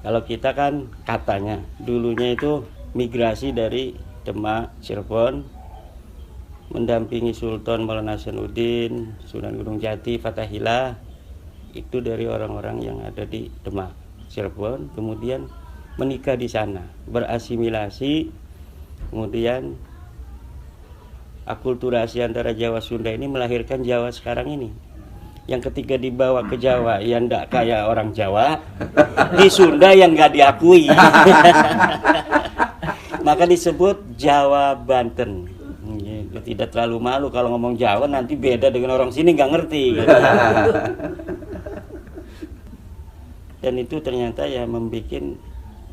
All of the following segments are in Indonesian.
Kalau kita kan katanya dulunya itu migrasi dari Demak, Cirebon, mendampingi Sultan Maulana Hasanuddin, Sunan Gunung Jati, Fathahillah, itu dari orang-orang yang ada di Demak, Cirebon, kemudian menikah di sana, berasimilasi, kemudian akulturasi antara Jawa Sunda ini melahirkan Jawa sekarang ini. Yang ketika dibawa ke Jawa yang enggak kayak orang Jawa, di Sunda yang enggak diakui. Maka disebut Jawa Banten. Tidak terlalu malu kalau ngomong Jawa, nanti beda dengan orang sini nggak ngerti. Dan itu ternyata ya membuat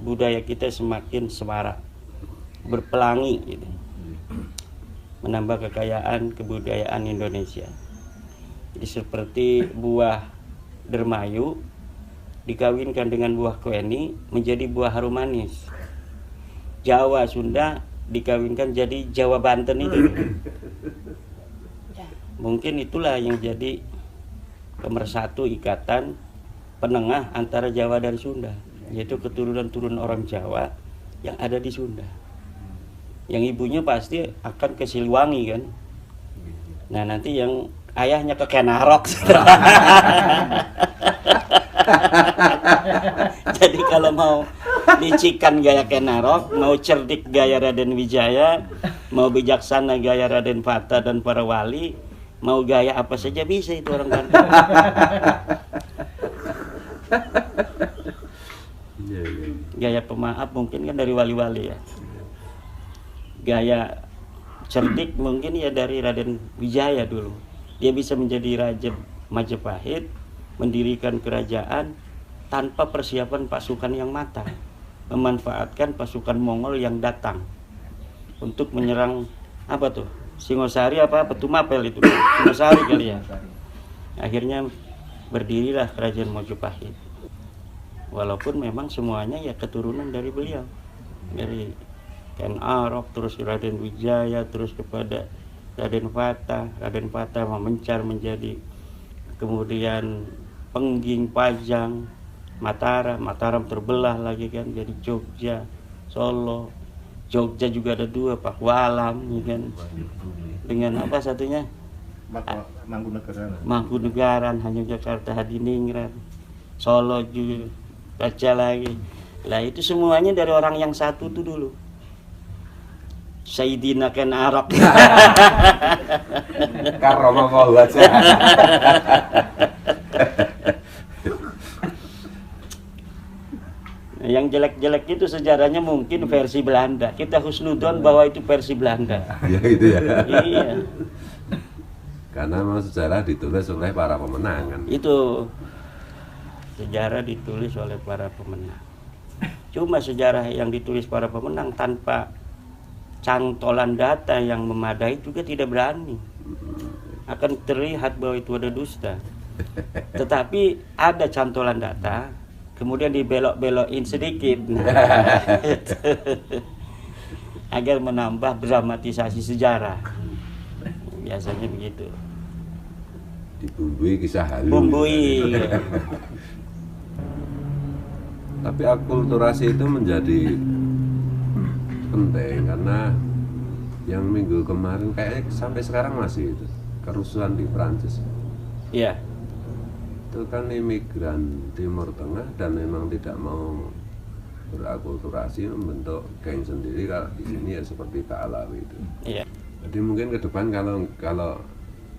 budaya kita semakin semarak, berpelangi gitu. Menambah kekayaan kebudayaan Indonesia. Jadi seperti buah dermayu dikawinkan dengan buah kueni menjadi buah harum manis. Jawa Sunda dikawinkan jadi Jawa Banten itu. Mungkin itulah yang jadi pemersatu ikatan penengah antara Jawa dan Sunda, yaitu keturunan-turunan orang Jawa yang ada di Sunda. Yang ibunya pasti akan ke Siliwangi kan. Nah nanti yang ayahnya ke Kenarok. Jadi kalau mau licikan gaya Kenarok, mau cerdik gaya Raden Wijaya, mau bijaksana gaya Raden Fata dan para wali, mau gaya apa saja bisa itu orang Banten. Gaya pemaaf mungkin kan dari wali-wali ya. Gaya cerdik mungkin ya dari Raden Wijaya dulu. Dia bisa menjadi Raja Majapahit, mendirikan kerajaan tanpa persiapan pasukan yang matang, memanfaatkan pasukan Mongol yang datang untuk menyerang apa tuh, Singosari apa Petumapel itu, Singosari kali ya. Akhirnya berdirilah kerajaan Majapahit. Walaupun memang semuanya ya keturunan dari beliau, dari Ken Arok, terus Raden Wijaya, terus kepada Raden Fata. Raden Fata mencar menjadi kemudian Pengging, Pajang, Mataram terbelah lagi kan jadi Jogja, Solo. Jogja juga ada dua, Pakualam kan. Dengan apa satunya? Mangkunegaran, hanya Jakarta Hadiningrat. Solo juga baca lagi. Lah itu semuanya dari orang yang satu tuh dulu. Sayyidina Ken Arok. Karomongol aja. Yang jelek-jelek itu sejarahnya mungkin versi Belanda. Kita husnudon bahwa itu versi Belanda. Ya gitu ya. Iya. Karena memang sejarah ditulis oleh para pemenang kan. Itu sejarah ditulis oleh para pemenang. Cuma sejarah yang ditulis para pemenang tanpa cantolan data yang memadai juga tidak berani. Akan terlihat bahwa itu ada dusta. Tetapi ada cantolan data, kemudian dibelok-belokin sedikit. Agar menambah dramatisasi sejarah. Biasanya begitu. Dibumbui kisah halu. Bumbui. Tapi akulturasi itu menjadi penting karena yang minggu kemarin kayaknya sampai sekarang masih itu kerusuhan di Prancis. Iya. Itu kan imigran Timur Tengah dan memang tidak mau berakulturasi, membentuk geng sendiri. Kalau di sini ya seperti Pak Alawi itu. Iya. Jadi mungkin ke depan kalau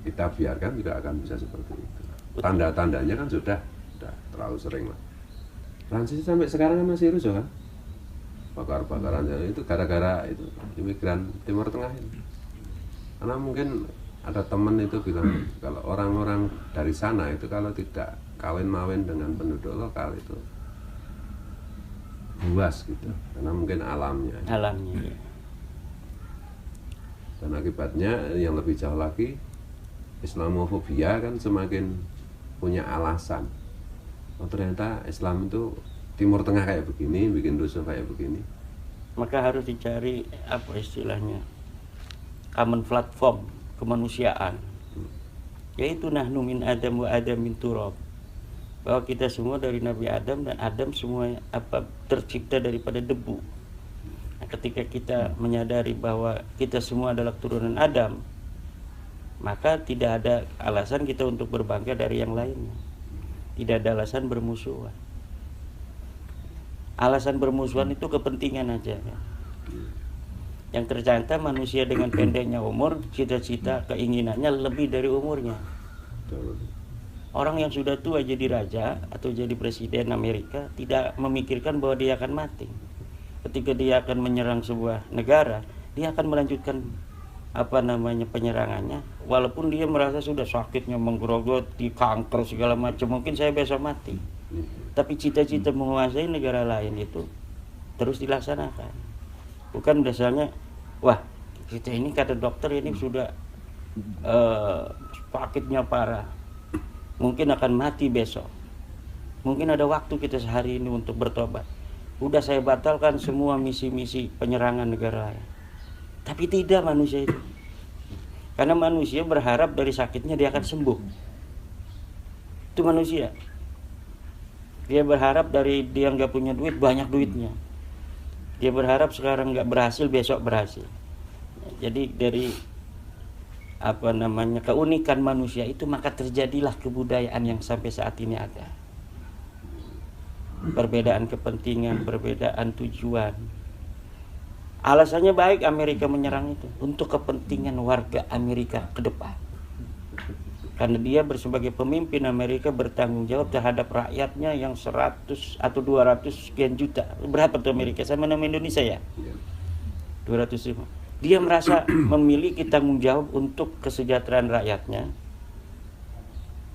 kita biarkan juga akan bisa seperti itu. Tanda-tandanya kan sudah terlalu sering lah. Prancis sampai sekarang kan masih rusuh kan? Bakar-bakarannya itu gara-gara itu imigran Timur Tengah ini. Karena mungkin ada teman itu bilang kalau orang-orang dari sana itu kalau tidak kawin-mawin dengan penduduk lokal itu buas gitu, karena mungkin alamnya. Alamnya. Dan akibatnya yang lebih jauh lagi, Islamofobia kan semakin punya alasan. Oh ternyata Islam itu Timur Tengah kayak begini, bikin rusuh kayak begini. Maka harus dicari apa istilahnya, common platform kemanusiaan, yaitu nahnu min adam wa adam min turab. bahwa kita semua dari Nabi Adam, dan Adam semua tercipta daripada debu. Nah, ketika kita menyadari bahwa kita semua adalah turunan Adam, maka tidak ada alasan kita untuk berbangga dari yang lainnya. Tidak ada alasan bermusuhan. Alasan bermusuhan itu kepentingan aja kan? Yang ternyata manusia dengan pendeknya umur, cita-cita keinginannya lebih dari umurnya. Orang yang sudah tua jadi raja atau jadi presiden Amerika tidak memikirkan bahwa dia akan mati. Ketika dia akan menyerang sebuah negara, dia akan melanjutkan penyerangannya, walaupun dia merasa sudah sakitnya menggerogoti, kanker segala macam, mungkin saya besok mati. Tapi cita-cita menguasai negara lain itu terus dilaksanakan. Bukan misalnya, wah kita ini kata dokter ini sudah sakitnya parah, mungkin akan mati besok. Mungkin ada waktu kita sehari ini untuk bertobat. Udah saya batalkan semua misi-misi penyerangan negara lain. Tapi tidak manusia itu. Karena manusia berharap dari sakitnya dia akan sembuh. Itu manusia. Dia berharap dari dia nggak punya duit, banyak duitnya. Dia berharap sekarang nggak berhasil, besok berhasil. Jadi dari keunikan manusia itu, maka terjadilah kebudayaan yang sampai saat ini ada. Perbedaan kepentingan, perbedaan tujuan. Alasannya baik Amerika menyerang itu untuk kepentingan warga Amerika ke depan. Karena dia sebagai pemimpin Amerika bertanggung jawab terhadap rakyatnya yang 100 atau 200 sekian juta. Berapa tuh Amerika sama nama Indonesia ya? 205. Dia merasa memiliki tanggung jawab untuk kesejahteraan rakyatnya,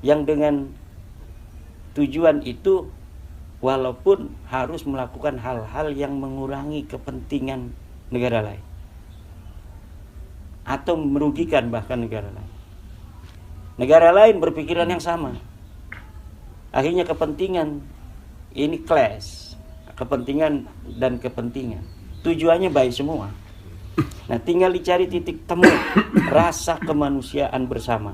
yang dengan tujuan itu walaupun harus melakukan hal-hal yang mengurangi kepentingan negara lain atau merugikan bahkan negara lain. Negara lain berpikiran yang sama. Akhirnya kepentingan ini clash, kepentingan dan kepentingan. Tujuannya baik semua. Nah, tinggal dicari titik temu rasa kemanusiaan bersama.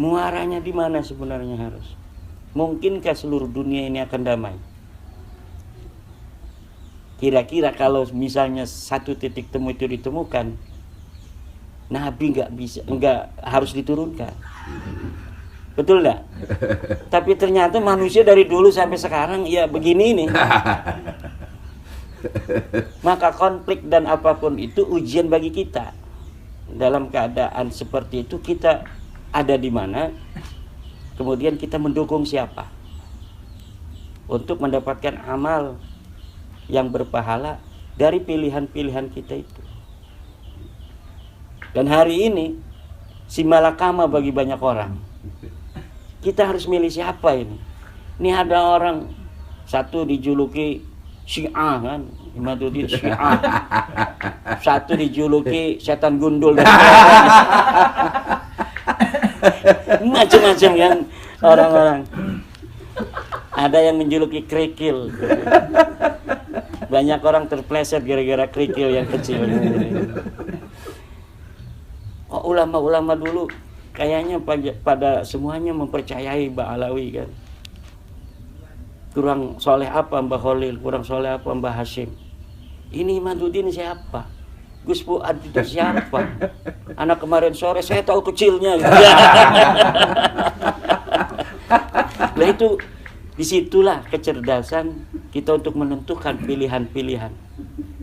Muaranya di mana sebenarnya harus? Mungkinkah seluruh dunia ini akan damai? Kira-kira kalau misalnya satu titik temu itu ditemukan, Nabi nggak harus diturunkan. Betul nggak? Tapi ternyata manusia dari dulu sampai sekarang ya begini nih. Maka konflik dan apapun itu ujian bagi kita. Dalam keadaan seperti itu kita ada di mana, kemudian kita mendukung siapa untuk mendapatkan amal yang berpahala dari pilihan-pilihan kita itu. Dan hari ini si malakama bagi banyak orang. Kita harus milih siapa ini. Ini ada orang satu dijuluki Syiah kan, Imaduddin Syiah. Satu dijuluki setan gundul dan macam-macam kan orang-orang. Ada yang menjuluki kerikil. Banyak orang terpleset gara-gara kerikil yang kecil. Oh, ulama-ulama dulu kayaknya pada semuanya mempercayai Mbak Alawi kan. Kurang soleh apa Mbah Khalil, kurang soleh apa Mbah Hashim. Ini Imaduddin siapa? Gus Fuad itu siapa? Anak kemarin sore saya tahu kecilnya. Nah itu disitulah kecerdasan kita untuk menentukan pilihan-pilihan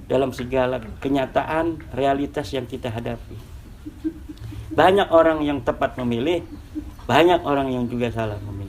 dalam segala kenyataan realitas yang kita hadapi. Banyak orang yang tepat memilih, banyak orang yang juga salah memilih.